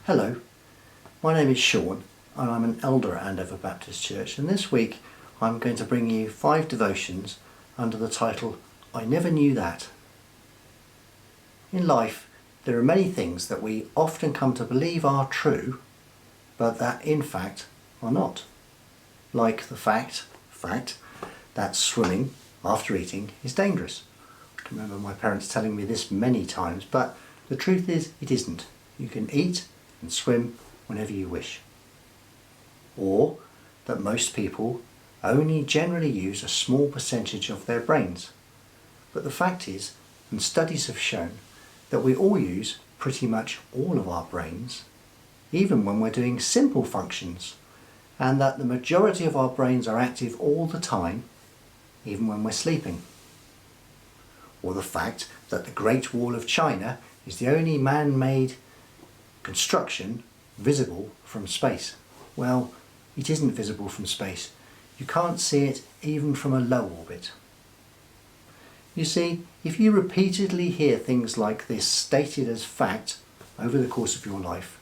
Hello, my name is Sean and I'm an elder at Andover Baptist Church, and this week I'm going to bring you 5 devotions under the title I Never Knew That. In life there are many things that we often come to believe are true but that in fact are not. Like the fact that swimming after eating is dangerous. I can remember my parents telling me this many times, but the truth is it isn't. You can eat and swim whenever you wish. Or that most people only generally use a small percentage of their brains. But the fact is, and studies have shown, that we all use pretty much all of our brains, even when we're doing simple functions, and that the majority of our brains are active all the time, even when we're sleeping. Or the fact that the Great Wall of China is the only man-made construction visible from space. Well, it isn't visible from space. You can't see it even from a low orbit. You see, if you repeatedly hear things like this stated as fact over the course of your life,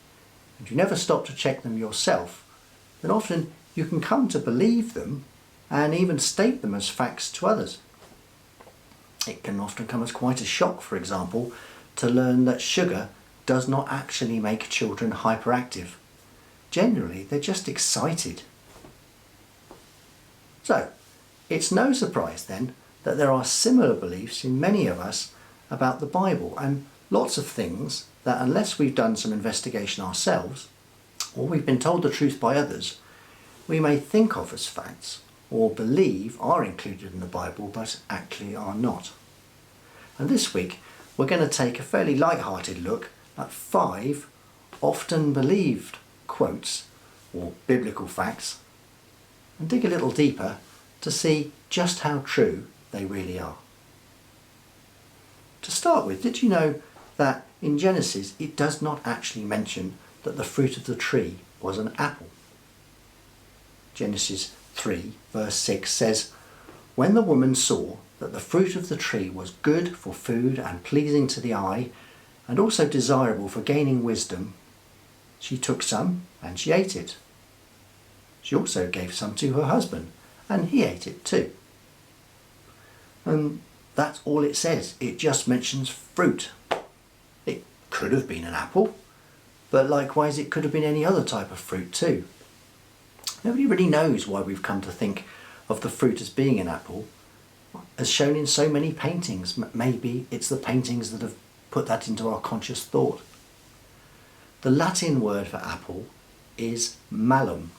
and you never stop to check them yourself, then often you can come to believe them and even state them as facts to others. It can often come as quite a shock, for example, to learn that sugar does not actually make children hyperactive. Generally, they're just excited. So, it's no surprise then that there are similar beliefs in many of us about the Bible, and lots of things that, unless we've done some investigation ourselves, or we've been told the truth by others, we may think of as facts or believe are included in the Bible but actually are not. And this week we're going to take a fairly light-hearted look at 5 often believed quotes or biblical facts and dig a little deeper to see just how true they really are. To start with, did you know that in Genesis it does not actually mention that the fruit of the tree was an apple? Genesis 3 verse 6 says, "When the woman saw that the fruit of the tree was good for food and pleasing to the eye, and also desirable for gaining wisdom, she took some and she ate it. She also gave some to her husband, and he ate it too." And that's all it says. It just mentions fruit. It could have been an apple, but likewise it could have been any other type of fruit too. Nobody really knows why we've come to think of the fruit as being an apple, as shown in so many paintings. Maybe it's the paintings that have put that into our conscious thought. The Latin word for apple is malum,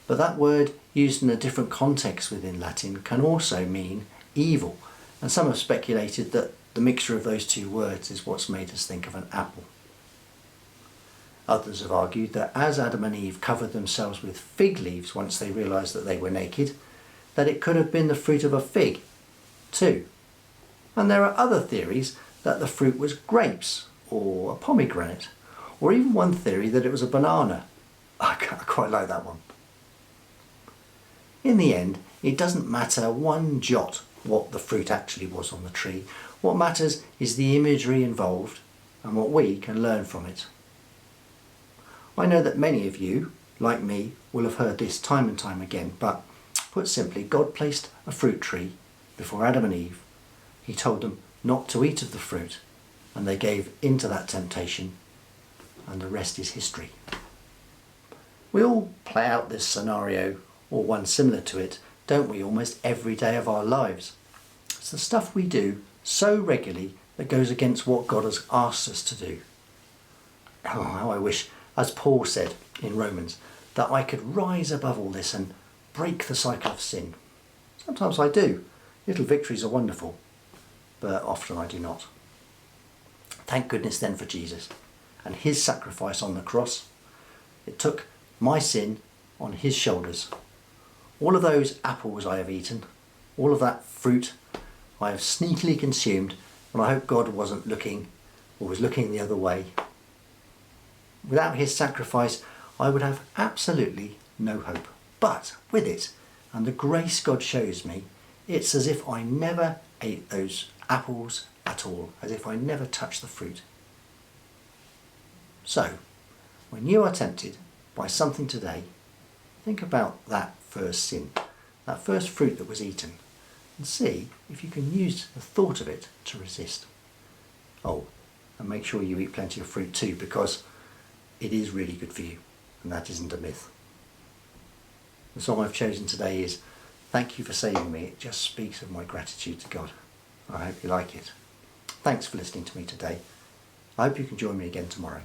but that word used in a different context within Latin can also mean evil, and some have speculated that the mixture of those two words is what's made us think of an apple. Others have argued that as Adam and Eve covered themselves with fig leaves once they realised that they were naked, that it could have been the fruit of a fig too. And there are other theories that the fruit was grapes or a pomegranate, or even one theory that it was a banana. I quite like that one. In the end, it doesn't matter one jot what the fruit actually was on the tree. What matters is the imagery involved and what we can learn from it. I know that many of you, like me, will have heard this time and time again, but put simply, God placed a fruit tree before Adam and Eve. He told them not to eat of the fruit, and they gave into that temptation, and the rest is history. We all play out this scenario, or one similar to it, don't we, almost every day of our lives. It's the stuff we do so regularly that goes against what God has asked us to do. Oh, how I wish, as Paul said in Romans, that I could rise above all this and break the cycle of sin. Sometimes I do. Little victories are wonderful, but often I do not. Thank goodness then for Jesus and his sacrifice on the cross. It took my sin on his shoulders. All of those apples I have eaten, all of that fruit I have sneakily consumed, and I hope God wasn't looking or was looking the other way. Without his sacrifice, I would have absolutely no hope. But with it, and the grace God shows me, it's as if I never ate those apples at all, as if I never touched the fruit. So, When you are tempted by something today, think about that first sin, that first fruit that was eaten, and see if you can use the thought of it to resist. Oh, and make sure you eat plenty of fruit too, because it is really good for you, and that isn't a myth. The song I've chosen today is Thank You for Saving Me. It just speaks of my gratitude to God. I hope you like it. Thanks for listening to me today. I hope you can join me again tomorrow.